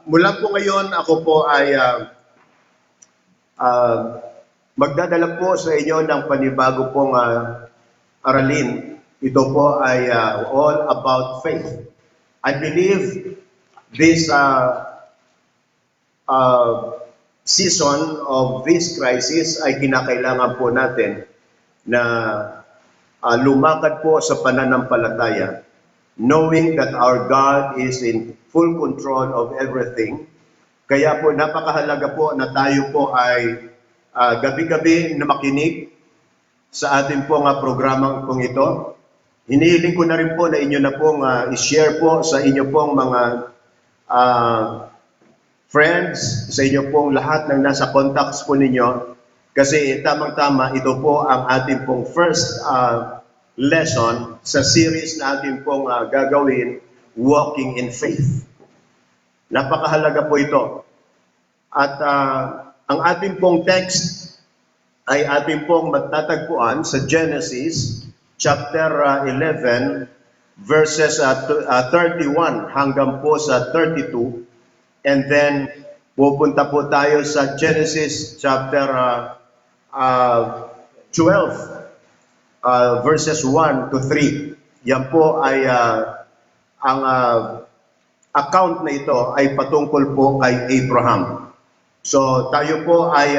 Mula po ngayon, ako po ay magdadala po sa inyo ng panibago pong aralin. Ito po ay all about faith. I believe this season of this crisis ay kinakailangan po natin na lumakad po sa pananampalataya, knowing that our God is in full control of everything. Kaya po napakahalaga po na tayo po ay gabi-gabi na makinig sa ating pong programang pong ito. Hinihiling ko na rin po na inyo na pong i-share po sa inyo pong mga friends, sa inyo pong lahat ng nasa contacts po ninyo. Kasi tamang-tama, ito po ang ating pong first lesson sa series na ating pong gagawin, Walking in Faith. Napakahalaga po ito. At ang ating pong text ay ating pong matatagpuan sa Genesis chapter 11 verses 31 hanggang po sa 32. And then pupunta po tayo sa Genesis chapter 12 verses 1 to 3. Yan po ay ang account na ito ay patungkol po kay Abraham. So tayo po ay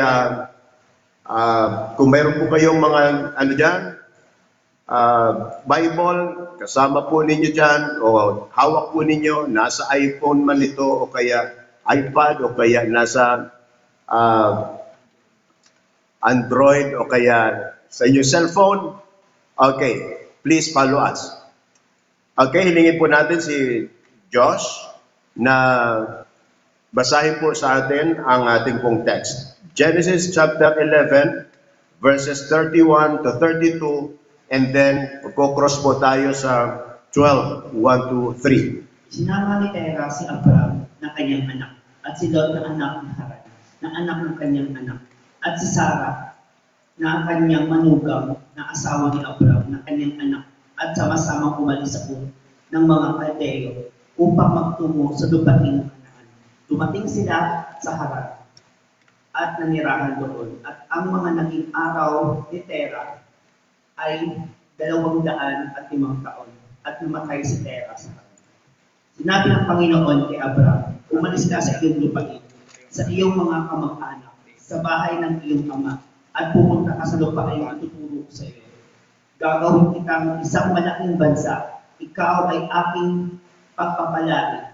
kung mayroon po kayong mga Bible, kasama po ninyo dyan, o hawak po ninyo, nasa iPhone man ito, o kaya iPad, o kaya nasa Android, o kaya sa inyong cellphone. Okay, please follow us. Okay, hilingin po natin si Josh na basahin po sa atin ang ating pong text. Genesis chapter 11, verses 31 to 32, and then magkocross po tayo sa 12, 1 to 3. Sinama ni Tera si Abraham na kanyang anak, at si Lot na anak ni Haran, na anak ng kanyang anak, at si Sarah na kanyang manugang na asawa ni Abraham na kanyang anak, at sama-samang umalis sa ng mga Kaldeo upang magtungo sa lupain ng Kanaan. Dumating sila sa Haran at nanirahan doon, at ang mga naging araw ni Tera ay 205 taon, at namatay si Tera sa Haran. Sinabi ng Panginoon kay Abraham, umalis ka sa iyong lupain, sa iyong mga kamag-anak, sa bahay ng iyong ama, at pumunta ka sa lupain na tuturo ko sa iyo. Gagawin kitang isang malaking bansa, ikaw ay aking pagpapalain.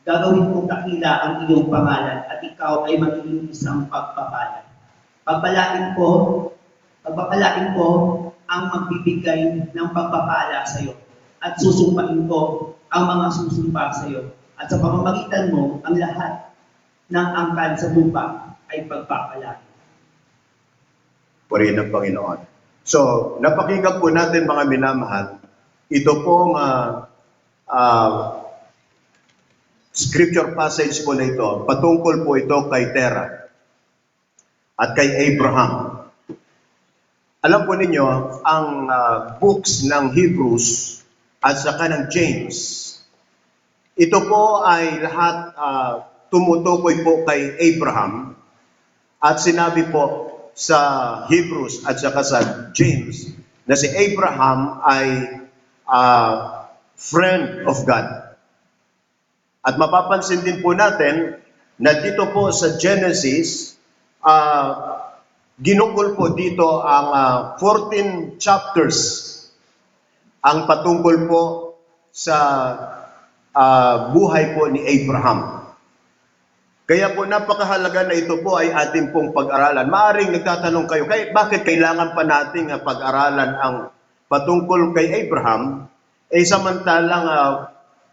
Gagawin kong dakila ang iyong pangalan, at ikaw ay magiging isang pagpapala. Pagpapalain ko ang magbibigay ng pagpapala sa iyo, at susumpain ko ang mga susumpa sa iyo, at sa pamamagitan mo, ang lahat ng angkan sa lupa ay pagpapalain. Purihin ng Panginoon. So, napakinggan po natin mga minamahal, ito pong scripture passage po na ito, patungkol po ito kay Tera at kay Abraham. Alam po ninyo, ang books ng Hebrews at saka ng James, ito po ay lahat tumutukoy po kay Abraham, at sinabi po sa Hebrews at saka sa James na si Abraham ay friend of God. At mapapansin din po natin na dito po sa Genesis, ginugol po dito ang 14 chapters ang patungkol po sa buhay po ni Abraham. Kaya po napakahalaga na ito po ay ating pong pag-aralan. Maaring nagtatanong kayo, bakit kailangan pa nating pag-aralan ang patungkol kay Abraham, samantalang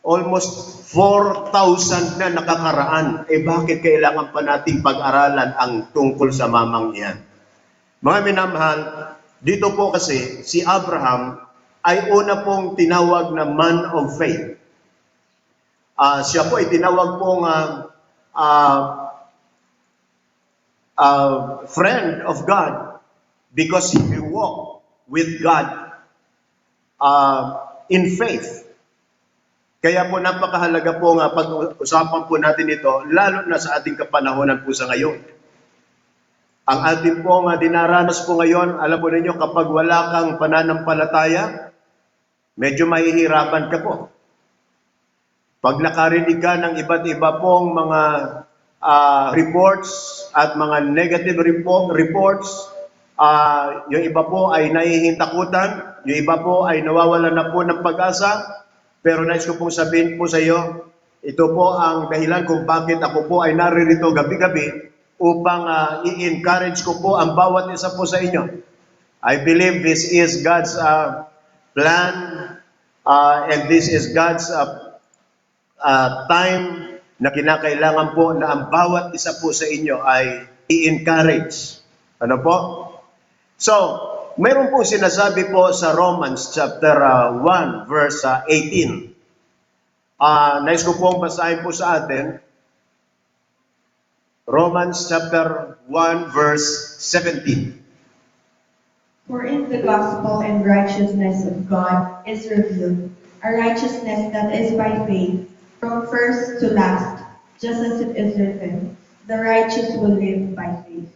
almost 4,000 na nakakaraan, bakit kailangan pa nating pag-aralan ang tungkol sa mamang iyan? Mga minamahal, dito po kasi si Abraham ay una pong tinawag na man of faith. Siya po ay tinawag pong friend of God because he walked with God in faith. Kaya po napakahalaga po nga pag-usapan po natin ito, lalo na sa ating kapanahonan po sa ngayon. Ang ating po nga dinaranas po ngayon, alam mo ninyo, kapag wala kang pananampalataya, medyo mahihirapan ka po. Pag nakarinig ka ng iba't iba pong mga reports at mga negative reports, yung iba po ay nahihintakutan, yung iba po ay nawawalan na po ng pag-asa, pero nais ko pong sabihin po sa iyo, ito po ang dahilan kung bakit ako po ay naririto gabi-gabi upang i-encourage ko po ang bawat isa po sa inyo. I believe this is God's plan and this is God's time na kinakailangan po na ang bawat isa po sa inyo ay i-encourage. Ano po? So, mayroon po sinasabi po sa Romans chapter 1 verse 18. Nais ko pong basahin po sa atin. Romans chapter 1 verse 17. For in the gospel and righteousness of God is revealed, a righteousness that is by faith, from first to last, just as it is written, the righteous will live by faith.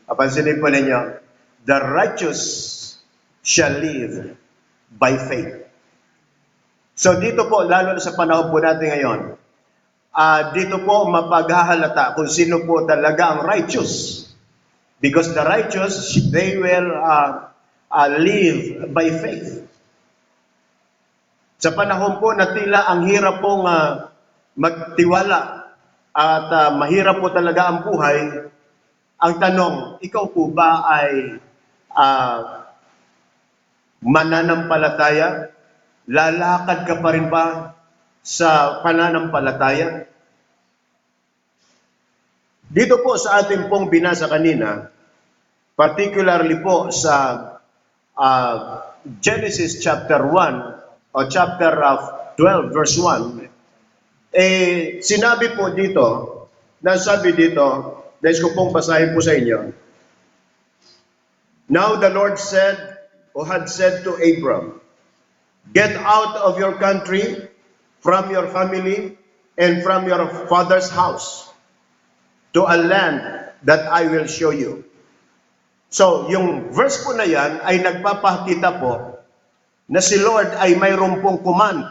Pansinin po ninyo, the righteous shall live by faith. So dito po, lalo na sa panahon po natin ngayon, dito po mapaghahalata kung sino po talaga ang righteous. Because the righteous, they will live by faith. Sa panahon po na tila ang hirap pong magtiwala at mahirap po talaga ang buhay, ang tanong, ikaw po ba ay mananampalataya? Lalakad ka pa rin ba sa pananampalataya? Dito po sa ating pong binasa kanina, particularly po sa Genesis chapter 1 o chapter 12 verse 1, sinabi po dito, nasabi dito, nais ko pong basahin po sa inyo. Now the Lord said, or had said to Abram, get out of your country, from your family, and from your father's house, to a land that I will show you. So, yung verse po na yan ay nagpapakita po na si Lord ay mayroon pong command.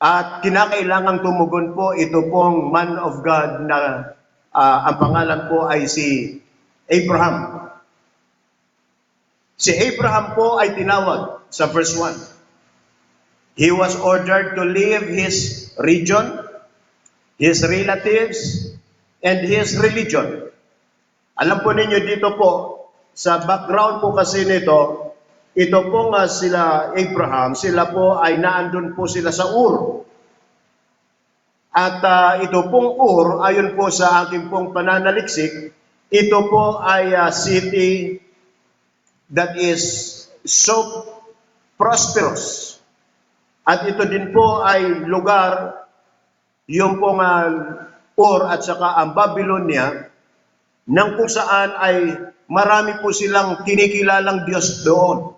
At kinakailangang tumugon po ito pong man of God na ang pangalan po ay si Abraham. Si Abraham po ay tinawag sa verse 1. He was ordered to leave his region, his relatives, and his religion. Alam po ninyo dito po, sa background po kasi nito, ito po nga sila Abraham, sila po ay naandun po sila sa Ur. At ito pong Ur, ayon po sa aking pong pananaliksik, ito po ay city that is so prosperous. At ito din po ay lugar, yung pong Ur at saka ang Babylonia, nang kung saan ay marami po silang kinikilalang Diyos doon.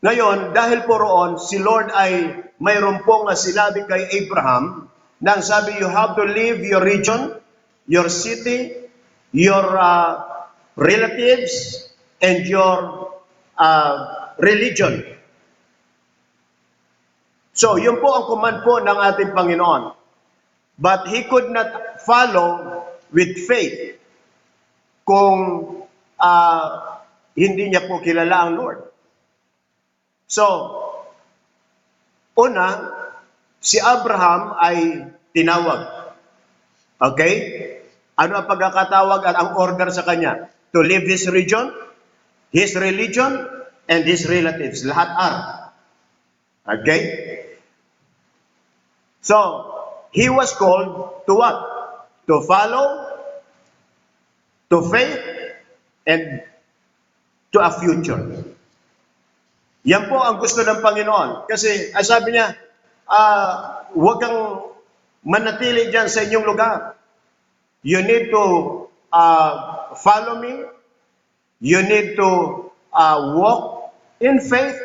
Ngayon, dahil po roon, si Lord ay mayroon pong sinabi kay Abraham, nang sabi, you have to leave your region, your city, your relatives, and your religion. So, yun po ang command po ng ating Panginoon. But he could not follow with faith kung hindi niya po kilala ang Lord. So, una, si Abraham ay tinawag. Okay? Ano ang pagkakatawag at ang order sa kanya? To leave his region, his religion, and his relatives. Lahat Okay? So, he was called to what? To follow, to faith, and to a future. Yan po ang gusto ng Panginoon. Kasi, sabi niya, huwag kang manatili dyan sa inyong lugar. You need to follow me. You need to walk in faith.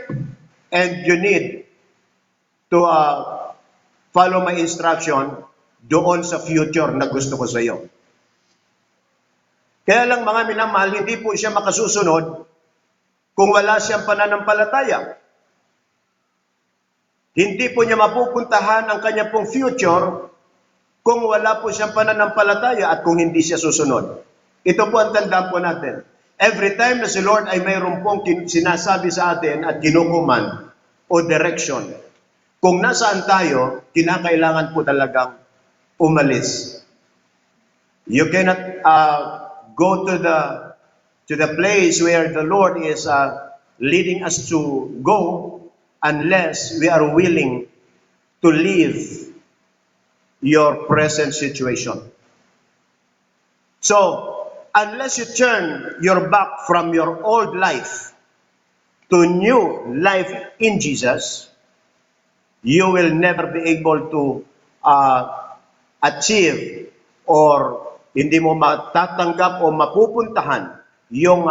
And you need to follow my instruction doon sa future na gusto ko sa iyo. Kaya lang mga minamahal, hindi po siya makasusunod kung wala siyang pananampalataya. Hindi po niya mapupuntahan ang kanya pong future kung wala po siyang pananampalataya at kung hindi siya susunod. Ito po ang tandaan po natin. Every time na si Lord ay mayroon pong sinasabi sa atin at kinukuman o direction, kung nasaan tayo, kinakailangan po talagang umalis. You cannot go to the place where the Lord is leading us to go unless we are willing to leave your present situation. So, unless you turn your back from your old life to new life in Jesus, you will never be able to achieve or hindi mo matatanggap o mapupuntahan yung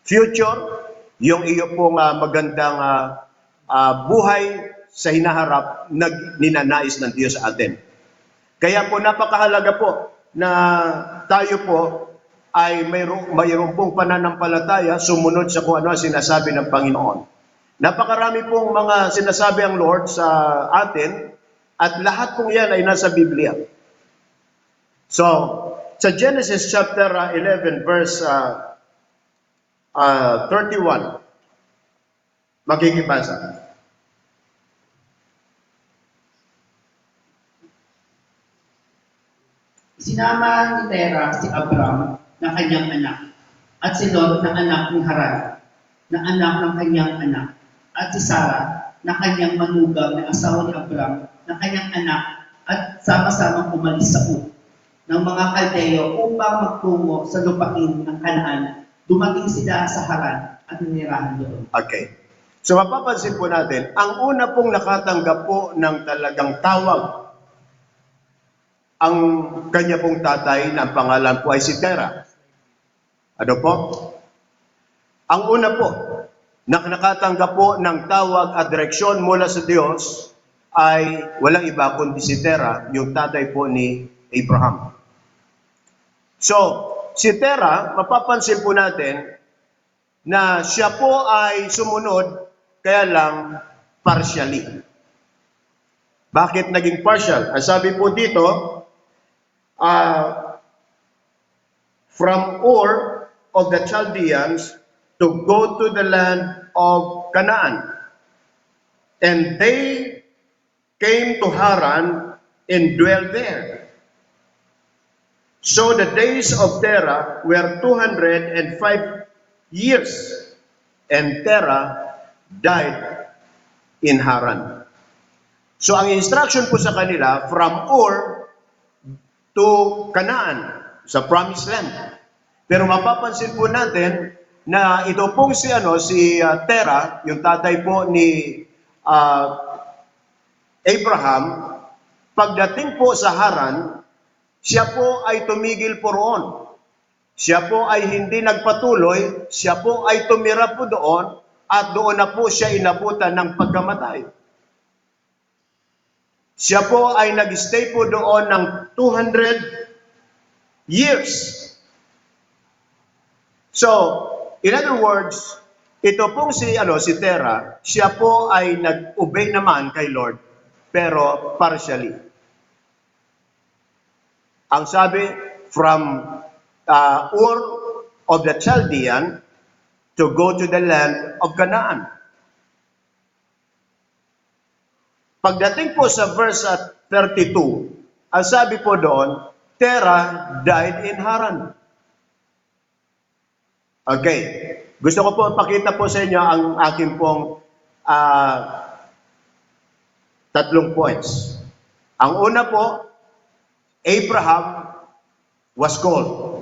future, yung iyo pong magandang buhay sa hinaharap na ninanais ng Diyos sa atin. Kaya po napakahalaga po na tayo po ay mayroon pong pananampalataya sumunod sa kung ano ang sinasabi ng Panginoon. Napakarami pong mga sinasabi ang Lord sa atin at lahat pong yan ay nasa Biblia. So, sa Genesis chapter 11 verse 31, makikibasa. Sinama ni Tera si Abram na kanyang anak, at si Lot na anak ni Haran, na anak ng kanyang anak, at si Sarah na kanyang manugang na asawa ni Abram, na kanyang anak, at sama-samang umalis sa Ur ng mga Kaldeo upang magtungo sa lupain ng Kanaan. Dumating sila sa Haran at nanirahan doon. Okay. So mapapansin po natin, ang una pong nakatanggap po ng talagang tawag ang kanya pong tatay na ang pangalan po ay si Tera. Ano po? Ang una po na nakatanggap po ng tawag at direksyon mula sa Diyos ay walang iba kundi si Tera, yung tatay po ni Abraham. So, si Tera, mapapansin po natin na siya po ay sumunod kaya lang partially. Bakit naging partial? Ang sabi po dito, from Ur of the Chaldeans to go to the land of Canaan. And they came to Haran and dwelt there. So the days of Terah were 205 years, and Terah died in Haran. So ang instruction po sa kanila, from Ur to Canaan, sa Promised Land. Pero mapapansin po natin na ito pong si Terah, yung tatay po ni Abraham, pagdating po sa Haran, siya po ay tumigil po roon. Siya po ay hindi nagpatuloy, siya po ay tumira po doon at doon na po siya inabutan ng pagkamatay. Siya po ay nag-stay po doon ng 200 years. So, in other words, ito pong si Terah, siya po ay nag-obey naman kay Lord, pero partially. Ang sabi, from Ur of the Chaldean to go to the land of Canaan. Pagdating po sa verse 32, ang sabi po doon, Terah died in Haran. Okay. Gusto ko po pakita po sa inyo ang aking pong tatlong points. Ang una po, Abraham was called.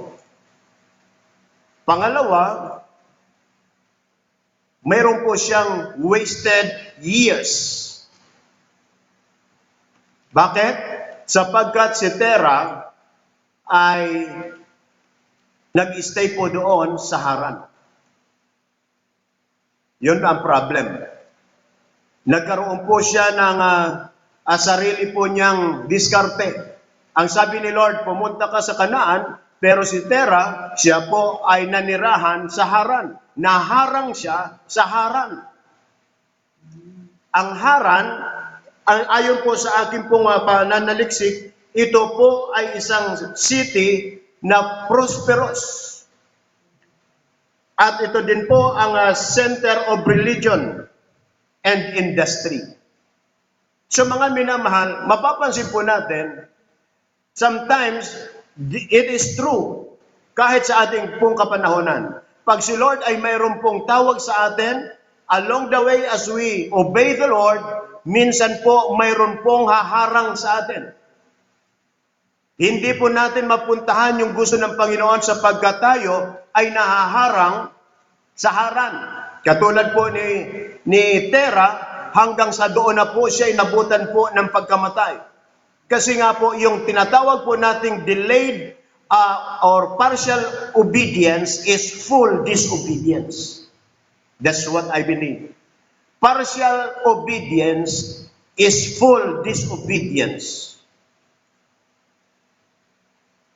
Pangalawa, mayroon po siyang wasted years. Bakit? Sapagkat si Terah ay nag-stay po doon sa Haran. Yun ang problem. Nagkaroon po siya ng sarili po niyang diskarte. Ang sabi ni Lord, pumunta ka sa Kanaan, pero si Tera, siya po ay nanirahan sa Haran. Naharang siya sa Haran. Ang Haran, ayon po sa aking pong pananaliksik, ito po ay isang city na prosperous. At ito din po ang center of religion and industry. So mga minamahal, mapapansin po natin, sometimes it is true, kahit sa ating pong kapanahonan. Pag si Lord ay mayroon pong tawag sa atin, along the way as we obey the Lord, minsan po mayroon pong haharang sa atin. Hindi po natin mapuntahan yung gusto ng Panginoon sapagkat tayo ay nahaharang sa Haran. Katulad po ni Tera, hanggang sa doon na po siya inabutan po ng pagkamatay. Kasi nga po yung tinatawag po nating delayed or partial obedience is full disobedience. That's what I believe. Partial obedience is full disobedience.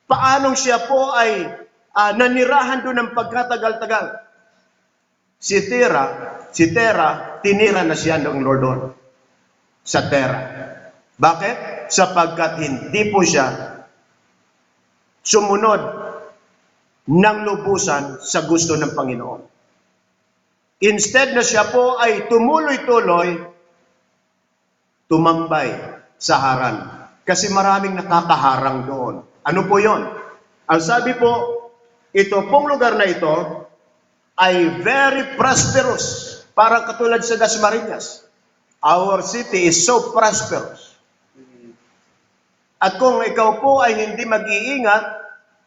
Paanong siya po ay nanirahan doon ng pagkatagal-tagal? Si Tera, tinira na siya ng Lordon sa Tera. Bakit? Sapagkat hindi po siya sumunod ng lubusan sa gusto ng Panginoon. Instead na siya po ay tumuloy-tuloy, tumambay sa Haran. Kasi maraming nakakaharang doon. Ano po yon? Ang sabi po, ito pong lugar na ito ay very prosperous. Parang katulad sa Dasmariñas. Our city is so prosperous. At kung ikaw po ay hindi mag-iingat,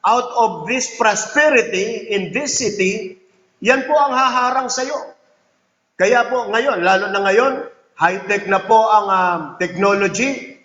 out of this prosperity in this city, yan po ang haharang sa iyo. Kaya po ngayon, lalo na ngayon, high-tech na po ang technology.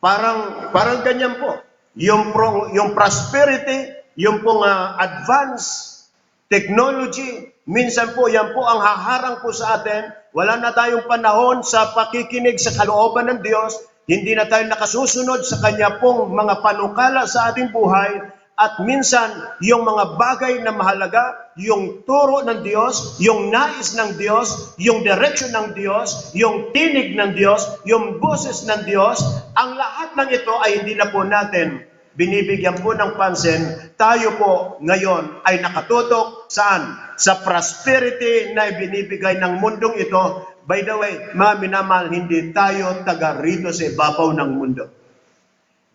Parang ganyan po. Yung prosperity, yung pong advanced technology, minsan po yan po ang haharang po sa atin. Wala na tayong panahon sa pakikinig sa kalooban ng Diyos. Hindi na tayo nakasusunod sa Kanya pong mga panukala sa ating buhay. At minsan, yung mga bagay na mahalaga, yung turo ng Diyos, yung nais ng Diyos, yung direction ng Diyos, yung tinig ng Diyos, yung boses ng Diyos, ang lahat ng ito ay hindi na po natin binibigyan po ng pansin. Tayo po ngayon ay nakatutok saan? Sa prosperity na ibinibigay ng mundong ito. By the way, mga minamahal, hindi tayo taga rito sa ibabaw ng mundo.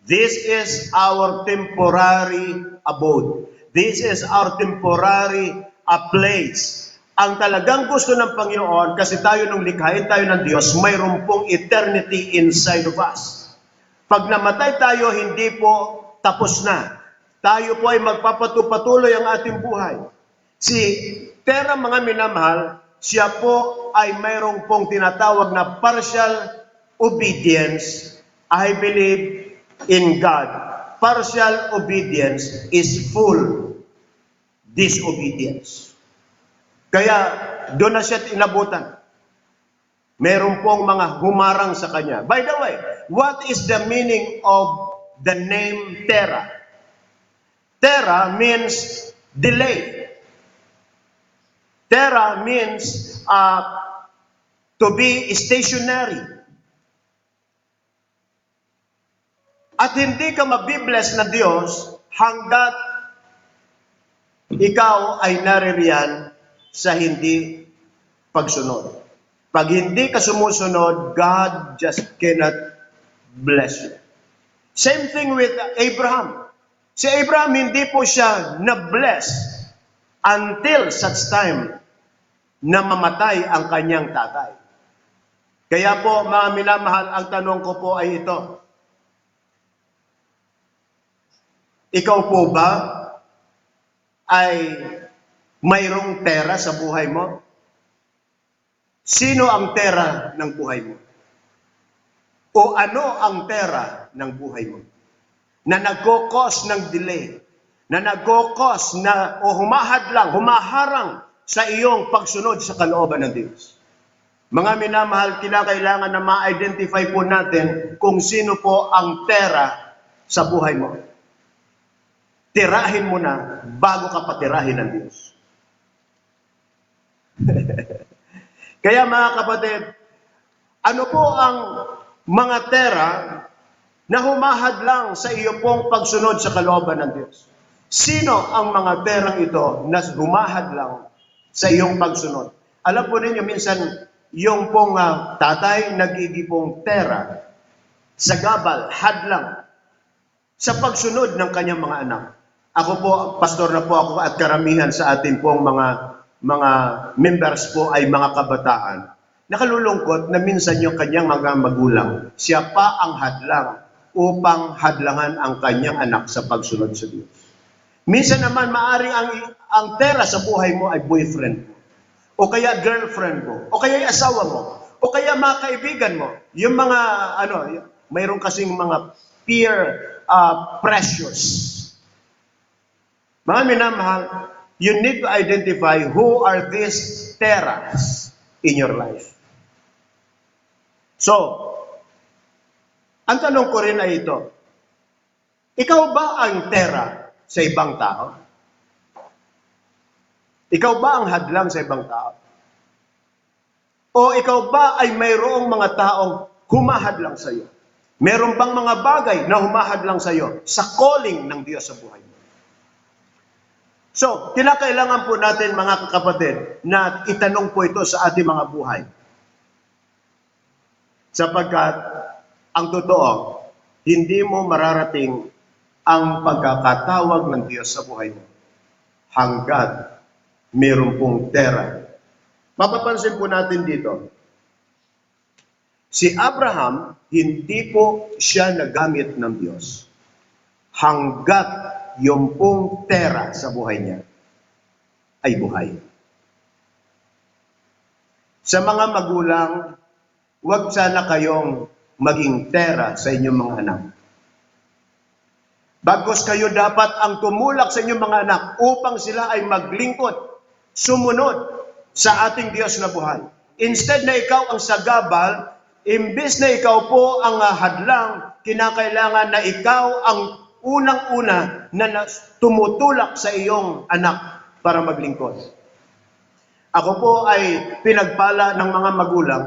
This is our temporary abode. This is our temporary place. Ang talagang gusto ng Panginoon, kasi tayo nung likhain tayo ng Diyos, mayroon pong eternity inside of us. Pag namatay tayo, hindi po tapos na. Tayo po ay magpapatuloy ang ating buhay. Si Tera, mga minamahal, siya po ay mayroong pong tinatawag na partial obedience. I believe in God. Partial obedience is full disobedience. Kaya doon na siya inabutan. Meron pong mga humarang sa kanya. By the way, what is the meaning of the name Tera? Tera means delay. Tera means to be stationary. At hindi ka mabibless na Diyos hanggat ikaw ay naririyan sa hindi pagsunod. Pag hindi ka sumusunod, God just cannot bless you. Same thing with Abraham. Si Abraham, hindi po siya na-bless until such time na mamatay ang kanyang tatay. Kaya po, mga minamahal, ang tanong ko po ay ito. Ikaw po ba ay mayroong Tera sa buhay mo? Sino ang Tera ng buhay mo? O ano ang Tera ng buhay mo? Na nagkokos ng delay, na nagkokos na o humahadlang, humaharang sa iyong pagsunod sa kalooban ng Diyos. Mga minamahal, kinakailangan na ma-identify po natin kung sino po ang Tera sa buhay mo. Tirahin mo na bago ka patirahin ng Diyos. Kaya mga kapatid, ano po ang mga Tera na humahad lang sa iyo pong pagsunod sa kalooban ng Diyos? Sino ang mga terang ito na humahad lang sa iyong pagsunod? Alam po ninyo, minsan, yung pong tatay nagigipong Tera sa gabal, hadlang sa pagsunod ng kanyang mga anak. Ako po, pastor na po ako at karamihan sa atin pong mga members po ay mga kabataan. Nakalulungkot na minsan yung kanyang mga magulang, siya pa ang hadlang upang hadlangan ang kanyang anak sa pagsunod sa Diyos. Minsan naman, maari ang Tera sa buhay mo ay boyfriend mo, o kaya girlfriend mo, o kaya asawa mo, o kaya mga kaibigan mo. Yung mga, mayroon kasing mga peer pressures. Mga minamahal, you need to identify who are these Teras in your life. So, ang tanong ko rin ay ito, ikaw ba ang Tera sa ibang tao? Ikaw ba ang hadlang sa ibang tao? O ikaw ba ay mayroong mga taong humahadlang sa iyo? Meron bang mga bagay na humahadlang sa iyo sa calling ng Diyos sa buhay mo? So, kinakailangan po natin mga kapatid na itanong po ito sa ating mga buhay. Sapagkat ang totoo, hindi mo mararating ang pagkakatawag ng Diyos sa buhay mo hanggat meron pong Tera. Mapapansin po natin dito, si Abraham, hindi po siya nagamit ng Diyos hanggat yung pong Tera sa buhay niya ay buhay. Sa mga magulang, huwag sana kayong maging Tera sa inyong mga anak. Bagkus kayo dapat ang tumulak sa inyong mga anak upang sila ay maglingkod, sumunod sa ating Diyos na buhay. Instead na ikaw ang sagabal, imbes na ikaw po ang hadlang, kinakailangan na ikaw ang unang-una na tumutulak sa iyong anak para maglingkod. Ako po ay pinagpala ng mga magulang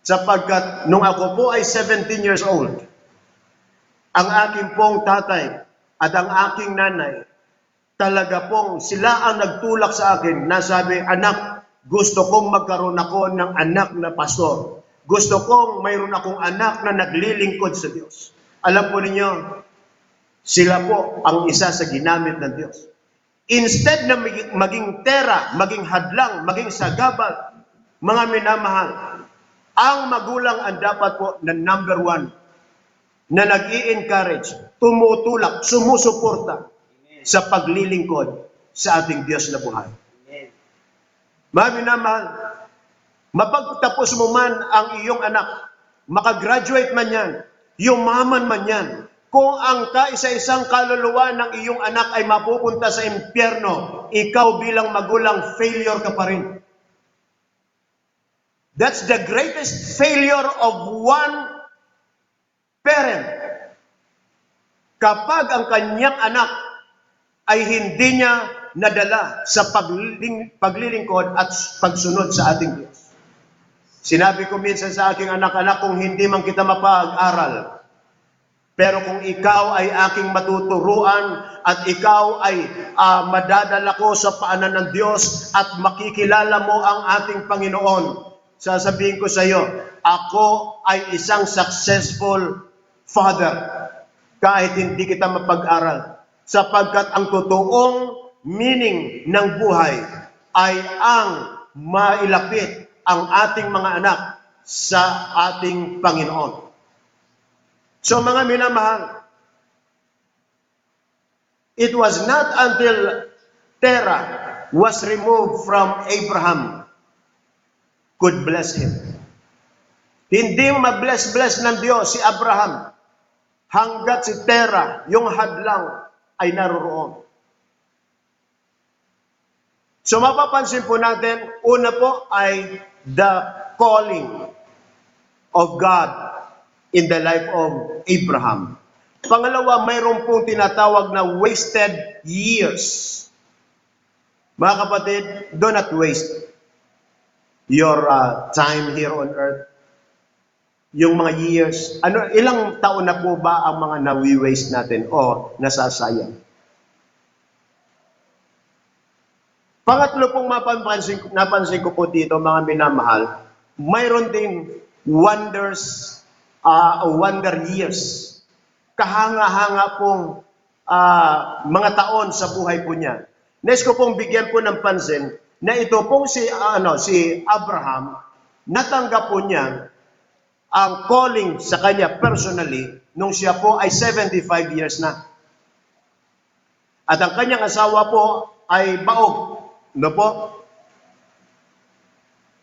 sapagkat nung ako po ay 17 years old, ang aking pong tatay at ang aking nanay, talaga pong sila ang nagtulak sa akin na sabi, anak, gusto kong magkaroon ako ng anak na pastor. Gusto kong mayroon akong anak na naglilingkod sa Diyos. Alam po ninyo, sila po ang isa sa ginamit ng Diyos. Instead na maging Tera, maging hadlang, maging sagabal, mga minamahal, ang magulang ang dapat po na number one, na nag-i-encourage, tumutulak, sumusuporta sa paglilingkod sa ating Diyos na buhay. Mga minamahal, mapagtapos mo man ang iyong anak, makagraduate man yan, yumaman man yan, kung ang kaisa-isang kaluluwa ng iyong anak ay mapupunta sa impyerno, ikaw bilang magulang, failure ka pa rin. That's the greatest failure of one parent. Kapag ang kanyang anak ay hindi niya nadala sa paglilingkod at pagsunod sa ating Diyos. Sinabi ko minsan sa aking anak-anak, kung hindi man kita mapag-aral, pero kung ikaw ay aking matuturuan at ikaw ay madadala ko sa paanan ng Diyos at makikilala mo ang ating Panginoon, sasabihin ko sa iyo, ako ay isang successful father kahit hindi kita mapag-aral. Sapagkat ang totoong meaning ng buhay ay ang mailapit ang ating mga anak sa ating Panginoon. So mga minamahal, it was not until Tera was removed from Abraham could bless him. Hindi mabless-bless ng Diyos si Abraham hanggat si Tera, yung hadlang, ay naroroon. So mapapansin po natin, una po ay the calling of God in the life of Abraham. Pangalawa, mayroon pong tinatawag na wasted years. Mga kapatid, do not waste your time here on earth. Yung mga years, ilang taon na po ba ang mga nawi-waste natin o nasasayang? Pangatlo pong napansin ko po dito, mga minamahal, mayroon din wonder years. Kahanga-hanga pong mga taon sa buhay po niya. Next ko pong bigyan po ng pansin na ito pong si Abraham, natanggap po niya ang calling sa kanya personally nung siya po ay 75 years na. At ang kanyang asawa po ay baog. No po?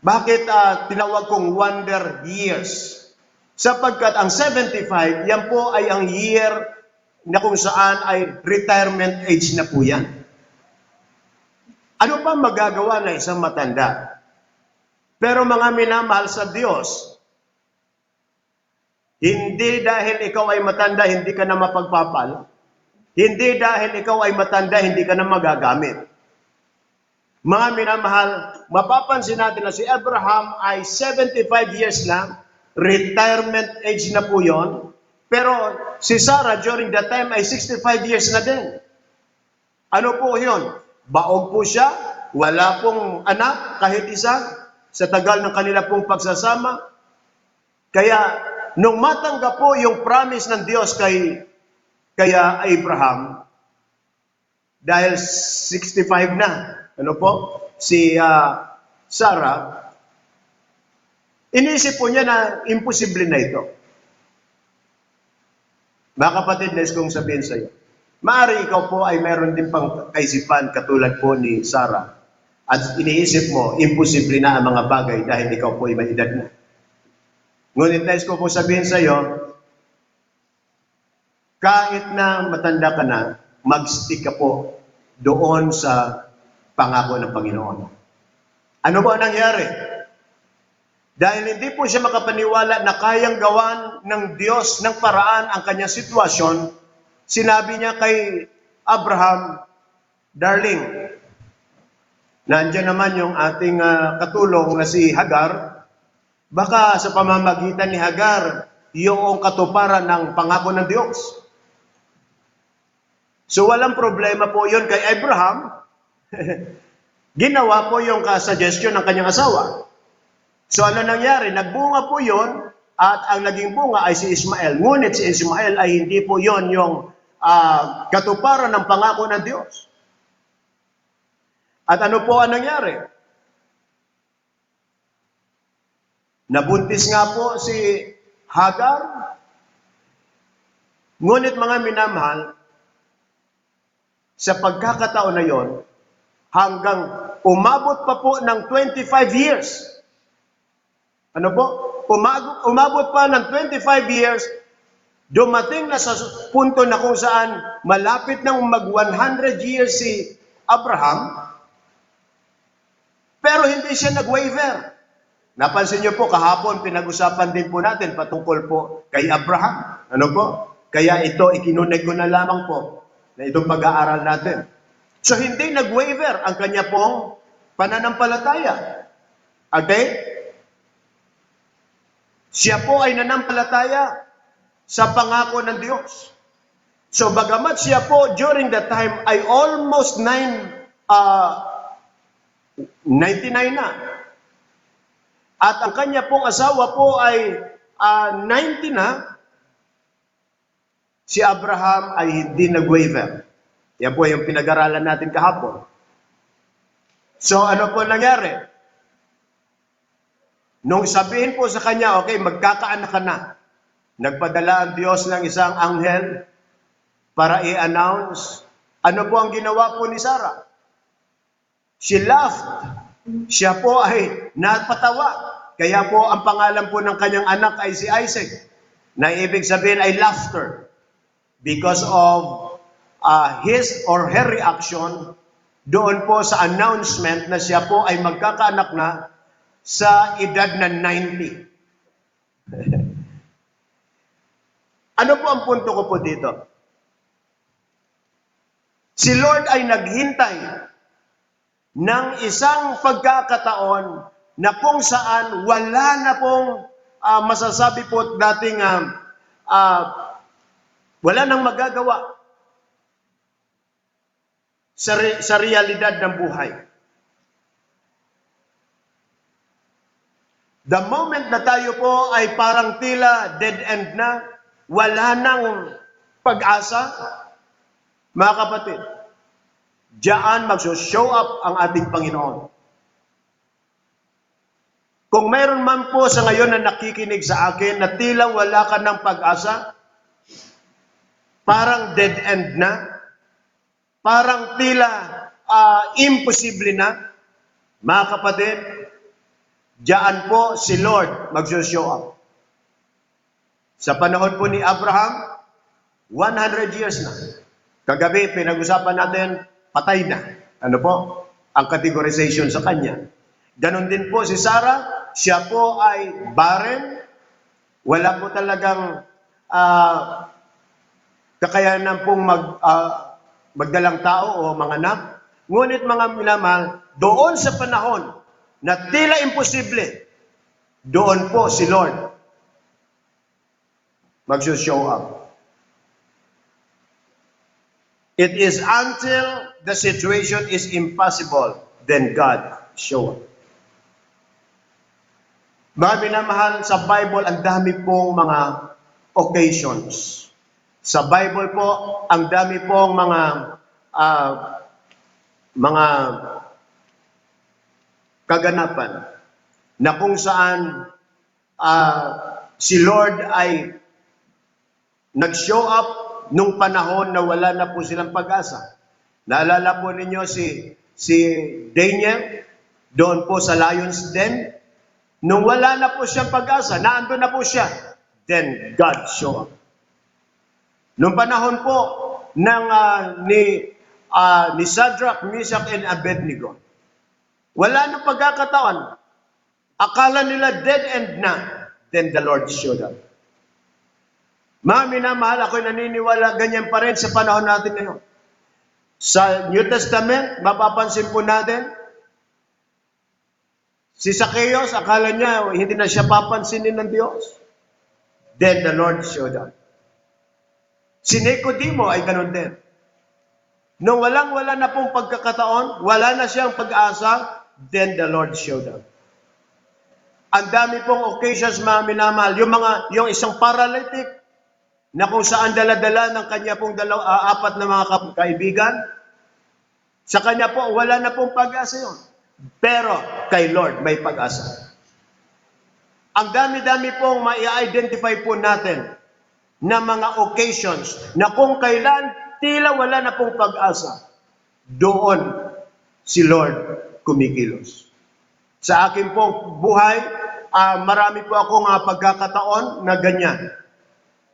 Bakit tinawag kong wonder years? Sapagkat ang 75, yan po ay ang year na kung saan ay retirement age na po yan. Ano pa magagawa ng isang matanda? Pero mga minamahal sa Diyos, hindi dahil ikaw ay matanda, hindi ka na mapagpapal. Hindi dahil ikaw ay matanda, hindi ka na magagamit. Mga minamahal, mapapansin natin na si Abraham ay 75 years lang, retirement age na po yon. Pero si Sarah during that time ay 65 years na din. Ano po yon? Baog po siya, wala pong anak, kahit isa, sa tagal ng kanila pong pagsasama. Kaya, nung matanggap po yung promise ng Diyos kaya Abraham, dahil 65 na, ano po, si Sarah, inisip po niya na imposible na ito. Mga kapatid, nais kong sabihin sa iyo, maaari ikaw po ay meron din pang kaisipan katulad po ni Sarah. At iniisip mo, imposible na ang mga bagay dahil ikaw po ay may edad na. Ngunit nais ko po sabihin sa iyo, kahit na matanda ka na, mag-stick ka po doon sa pangako ng Panginoon. Ano ba ang nangyari? Dahil hindi po siya makapaniwala na kayang gawan ng Diyos ng paraan ang kanyang sitwasyon, sinabi niya kay Abraham, darling, nandiyan naman yung ating katulong na si Hagar, baka sa pamamagitan ni Hagar, yung katuparan ng pangako ng Diyos. So walang problema po yun kay Abraham. Ginawa po yung suggestion ng kanyang asawa. So ano nangyari? Nagbunga po yun at ang naging bunga ay si Ismael. Ngunit si Ismael ay hindi po yun yung katuparan ng pangako ng Diyos. At ano po ang nangyari? Nabuntis nga po si Hagar. Ngunit mga minamahal, sa pagkakataon na yon, hanggang umabot pa po ng 25 years. Ano po? Umabot pa ng 25 years, dumating na sa punto na kung saan malapit nang mag 100 years si Abraham, pero hindi siya nag-waver. Napansin niyo po, kahapon pinag-usapan din po natin patungkol po kay Abraham. Ano po? Kaya ito, ikinunig ko na lamang po na itong pag-aaral natin. So hindi nag-waver ang kanya pong pananampalataya. Okay? Siya po ay nanampalataya sa pangako ng Diyos. So bagamat siya po during that time ay almost 99 na. At ang kanya pong asawa po ay 90 na, si Abraham ay hindi nag-waver. Yan po yung pinag-aralan natin kahapon. So ano po nangyari? Nung sabihin po sa kanya, okay, magkakaanak ka na, nagpadala ang Diyos ng isang anghel para i-announce. Ano po ang ginawa po ni Sarah? She laughed. Siya po ay napatawa. Kaya po ang pangalan po ng kanyang anak ay si Isaac, na ibig sabihin ay laughter. Because of his or her reaction doon po sa announcement na siya po ay magkakaanak na sa edad na 90. Ano po ang punto ko po dito? Si Lord ay naghintay ng isang pagkakataon na kung saan wala na pong masasabi po dating wala nang magagawa sa realidad ng buhay. The moment na tayo po ay parang tila dead end na, wala nang pag-asa, mga kapatid, diyan magso-show up ang ating Panginoon. Kung mayroon man po sa ngayon na nakikinig sa akin na tila wala ka ng pag-asa, parang dead end na, parang tila imposible na, mga kapatid, diyan po si Lord mag-show up. Sa panahon po ni Abraham, 100 years na. Kagabi, pinag-usapan natin, patay na. Ano po? Ang categorization sa kanya. Ganon din po si Sarah, siya po ay barren, wala po talagang kakayanan pong magdalang tao o manganak. Ngunit mga minamahal, doon sa panahon na tila imposible, doon po si Lord mag-show up. It is until the situation is impossible, then God show up. Mga minamahal, sa Bible, ang dami pong mga occasions. Sa Bible po, ang dami pong mga kaganapan na kung saan si Lord ay nag-show up nung panahon na wala na po silang pag-asa. Naalala po ninyo si Daniel doon po sa lion's den. Nung wala na po siyang pag-asa, naandun na po siya, then God show up. Nung panahon po ni Shadrach, Meshach, and Abednego, wala na pagkakataon. Akala nila dead end na, then the Lord showed up. Mga minamahal, ako'y naniniwala ganyan pa rin sa panahon natin ngayon. Sa New Testament, mapapansin po natin, si Zacchaeus, akala niya hindi na siya papansinin ng Diyos. Then the Lord showed up. Si Nicodemo ay ganun din. Nung walang-wala na pong pagkakataon, wala na siyang pag-asa, then the Lord showed up. Ang dami pong occasions, mga minamahal, yung isang paralytic, na kung saan dala-dala ng kanya pong apat na mga kaibigan, sa kanya po, wala na pong pag-asa yun. Pero kay Lord, may pag-asa. Ang dami-dami pong ma-identify po natin na mga occasions na kung kailan tila wala na pong pag-asa, doon si Lord kumikilos. Sa akin pong buhay, marami po akong pagkakataon na ganyan.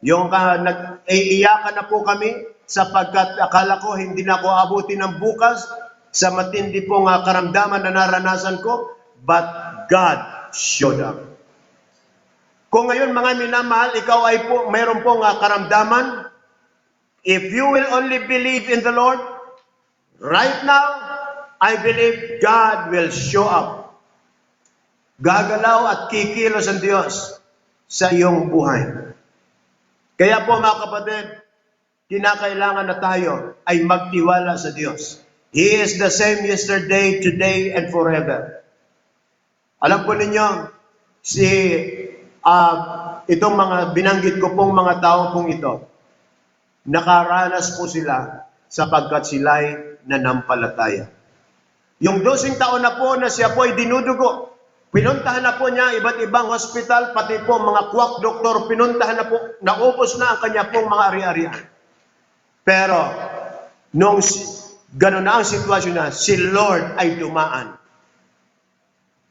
Yung nag-iiyakan na po kami sapagkat akala ko hindi na ako abutin ng bukas sa matindi pong karamdaman na naranasan ko, but God showed up. Kung ngayon mga minamahal, ikaw ay po, mayroon pong karamdaman, if you will only believe in the Lord, right now, I believe God will show up. Gagalaw at kikilos ang Diyos sa iyong buhay. Kaya po mga kapatid, kinakailangan na tayo ay magtiwala sa Diyos. He is the same yesterday, today, and forever. Alam po ninyo, itong mga binanggit ko pong mga tao pong ito, nakaranas po sila sapagkat sila'y nanampalataya. Yung 12 taon na po na siya po ay dinudugo, pinuntahan na po niya iba't ibang hospital, pati po mga quack doktor, pinuntahan na po, naubos na ang kanya pong mga ari-arian. Pero, nung gano'n na ang sitwasyon na, si Lord ay dumaan.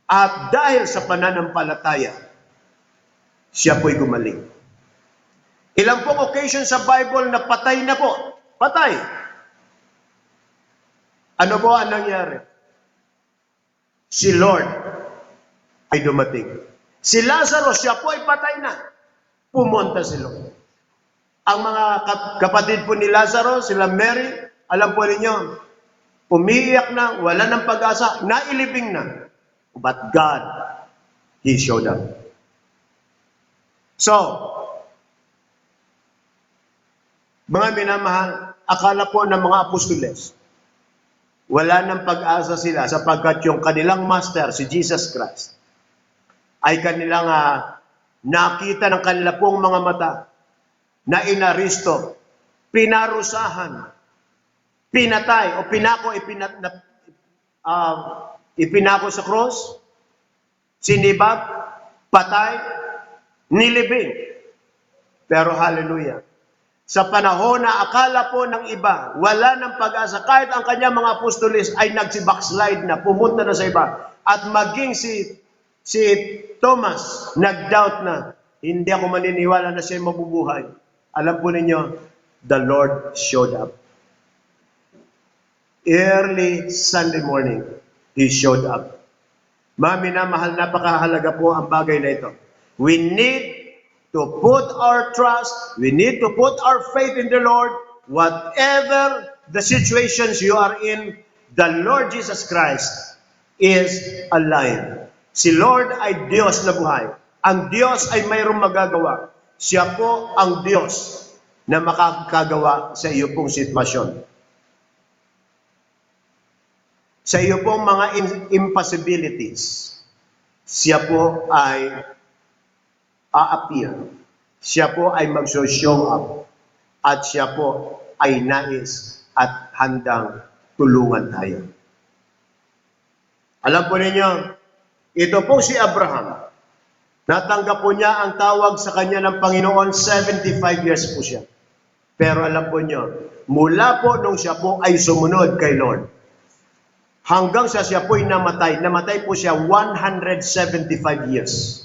At dahil sa pananampalataya, siya po'y gumaling. Ilang pong occasion sa Bible na patay na po. Patay. Ano po ang nangyari? Si Lord ay dumating. Si Lazarus, siya po ay patay na. Pumunta si Lord. Ang mga kapatid po ni Lazarus, sila Mary, alam po ninyo, umiiyak na, wala ng pag-asa, nailibing na. But God, He showed up. So, mga minamahal, akala po ng mga apostoles, wala ng pag-asa sila sapagkat yung kanilang master, si Jesus Christ, ay kanilang nakita ng kanila pong mga mata na inaristo, pinarusahan, pinatay o ipinako sa cross, sinibag, patay, nilibing. Pero hallelujah, sa panahon na akala po ng iba, wala ng pag-asa, kahit ang kanyang mga apostoles ay nagsi-backslide na, pumunta na sa iba, at maging si Thomas, nag-doubt na, hindi ako maniniwala na siya mabubuhay. Alam po ninyo, the Lord showed up. Early Sunday morning, He showed up. Mga minamahal, napakahalaga po ang bagay na ito. We need to put our trust, we need to put our faith in the Lord. Whatever the situations you are in, the Lord Jesus Christ is alive. Si Lord ay Diyos na buhay. Ang Diyos ay mayroong magagawa. Siya po ang Diyos na makakagawa sa iyo pong sitwasyon. Sa iyo pong mga impossibilities, siya po ay a-appear. Siya po ay mag-show up. At siya po ay nais at handang tulungan tayo. Alam po ninyo, ito po si Abraham. Natanggap po niya ang tawag sa kanya ng Panginoon, 75 years po siya. Pero alam po niyo, mula po nung siya po ay sumunod kay Lord, hanggang siya po ay namatay po siya 175 years.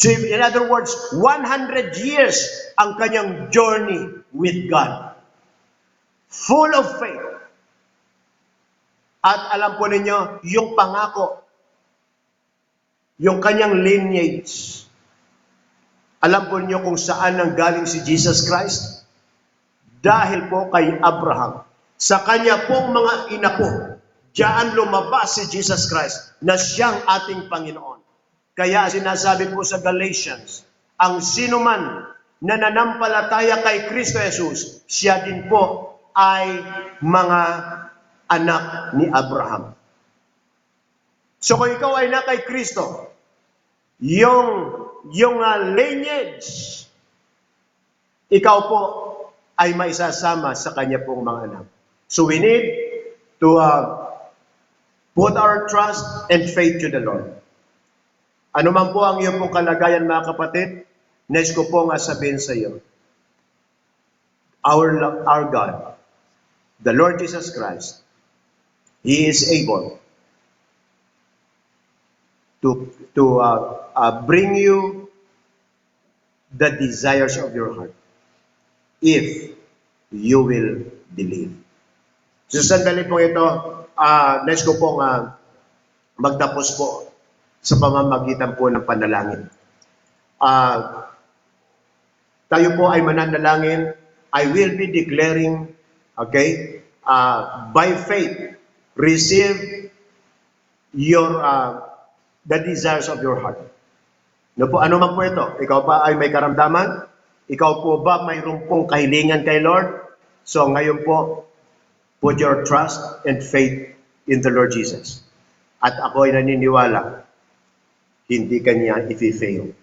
So in other words, 100 years ang kanyang journey with God. Full of faith. At alam po ninyo, yung pangako, yung kanyang lineage, alam po ninyo kung saan nanggaling si Jesus Christ? Dahil po kay Abraham. Sa kanya pong mga inapo, diyan lumabas si Jesus Christ na siyang ating Panginoon. Kaya sinasabi po sa Galatians, ang sinuman na nanampalataya kay Kristo Jesus, siya din po ay mga anak ni Abraham. So kung ikaw ay anak kay Kristo, yung lineage, ikaw po ay maisasama sa kanya pong mga anak. So we need to put our trust and faith to the Lord. Ano man po ang iyong pong kalagayan, mga kapatid, nais ko po nga sabihin sa iyo, our God, the Lord Jesus Christ, He is able to bring you the desires of your heart if you will believe. So sandali po ito, nais ko pong magtapos po sa pamamagitan po ng panalangin. Tayo po ay mananalangin. I will be declaring, okay, by faith, receive your the desires of your heart. Ano man po ito? Ikaw ba ay may karamdaman? Ikaw po ba mayroon pong kahilingan kay Lord? So ngayon po, put your trust and faith in the Lord Jesus. At ako ay naniniwala, hindi kanya i-fail.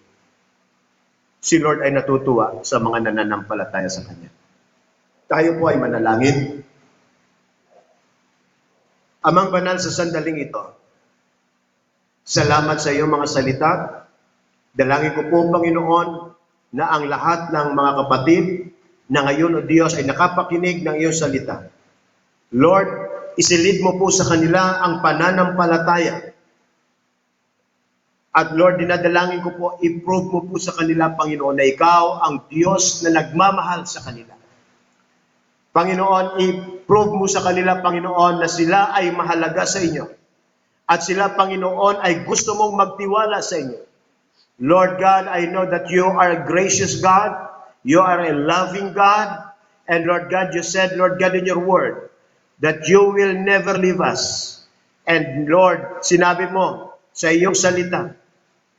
Si Lord ay natutuwa sa mga nananampalataya sa Kanya. Tayo po ay manalangin. Amang banal, sa sandaling ito, salamat sa iyong mga salita. Dalangin ko po, Panginoon, na ang lahat ng mga kapatid na ngayon, O Diyos, ay nakapakinig ng iyong salita. Lord, isilid mo po sa kanila ang pananampalataya. At Lord, dinadalangin ko po, i-prove mo po sa kanila, Panginoon, na ikaw ang Diyos na nagmamahal sa kanila. Panginoon, i-prove mo sa kanila, Panginoon, na sila ay mahalaga sa inyo. at sila, Panginoon, ay gusto mong magtiwala sa inyo. Lord God, I know that you are a gracious God, you are a loving God, and Lord God, you said, Lord God, in your word, that you will never leave us. And Lord, sinabi mo sa iyong salita,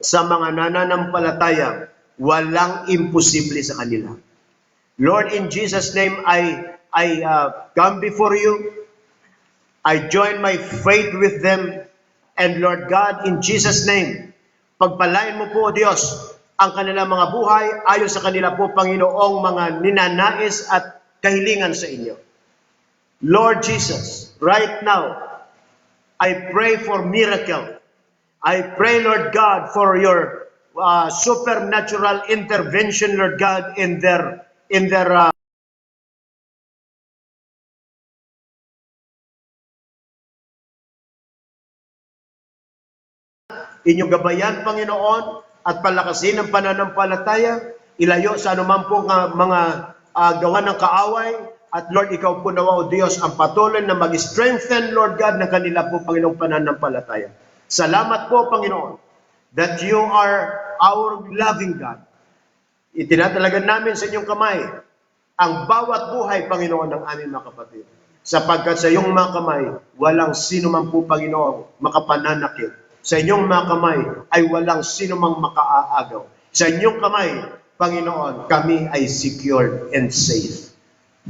sa mga nananampalataya, walang imposible sa kanila. Lord, in Jesus' name, I come before you. I join my faith with them. And Lord God, in Jesus' name, pagpalain mo po, Diyos, ang kanilang mga buhay ayon sa kanila po, Panginoong mga ninanais at kahilingan sa inyo. Lord Jesus, right now, I pray for miracle. I pray, Lord God, for your supernatural intervention, Lord God, in their inyong gabayan, Panginoon, at palakasin ang pananampalataya, ilayo sa anuman po mga gawa ng kaaway, at Lord, ikaw po nawa, O Diyos, ang patuloy na mag-strengthen, Lord God, ng kanila po, Panginoong pananampalataya. Salamat po, Panginoon, that you are our loving God. Itinatalagan namin sa inyong kamay ang bawat buhay, Panginoon, ng aming mga kapatid. Sapagkat sa iyong mga kamay, walang sino man po, Panginoon, makapananakit. Sa inyong mga kamay ay walang sino mang makaaagaw. Sa inyong kamay, Panginoon, kami ay secured and safe.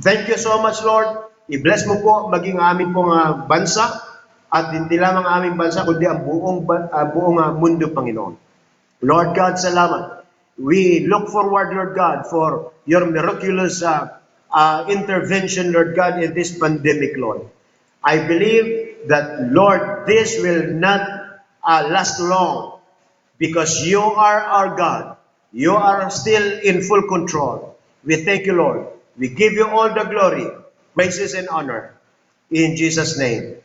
Thank you so much, Lord. I-bless mo po maging aming pong bansa at hindi lamang aming bansa, kundi ang buong mundo, Panginoon. Lord God, salamat. We look forward, Lord God, for your miraculous intervention, Lord God, in this pandemic, Lord. I believe that, Lord, this will not last long because you are our God. You are still in full control. We thank you, Lord. We give you all the glory, praises, and honor. In Jesus' name,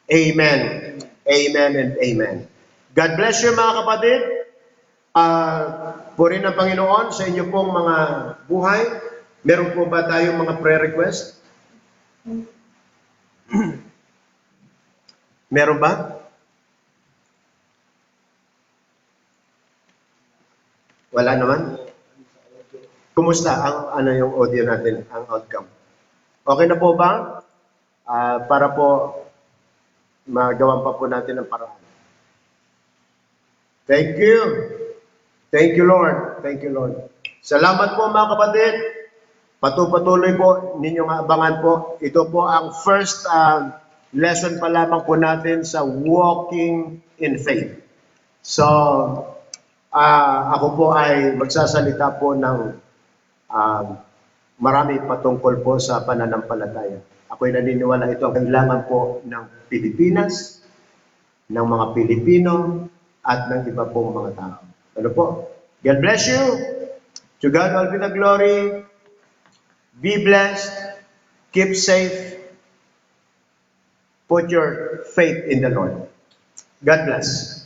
amen, amen, and amen. God bless you, mga kapatid. Purihin ng Panginoon sa inyo pong mga buhay. Meron po ba tayong mga prayer request? Meron ba? Wala naman? Kumusta ang yung audio natin, ang outcome? Okay na po ba? Para po magawan pa po natin ang paraan. Thank you. Thank you, Lord. Thank you, Lord. Salamat po, mga kapatid. Patuloy po ninyong abangan po. Ito po ang first lesson pa lamang po natin sa walking in faith. So, ako po ay magsasalita po ng marami patungkol po sa pananampalataya. Ako'y naniniwala ito ang kailangan po ng Pilipinas, ng mga Pilipino, at ng iba pong mga tao. Ano po? God bless you. To God all be the glory. Be blessed. Keep safe. Put your faith in the Lord. God bless.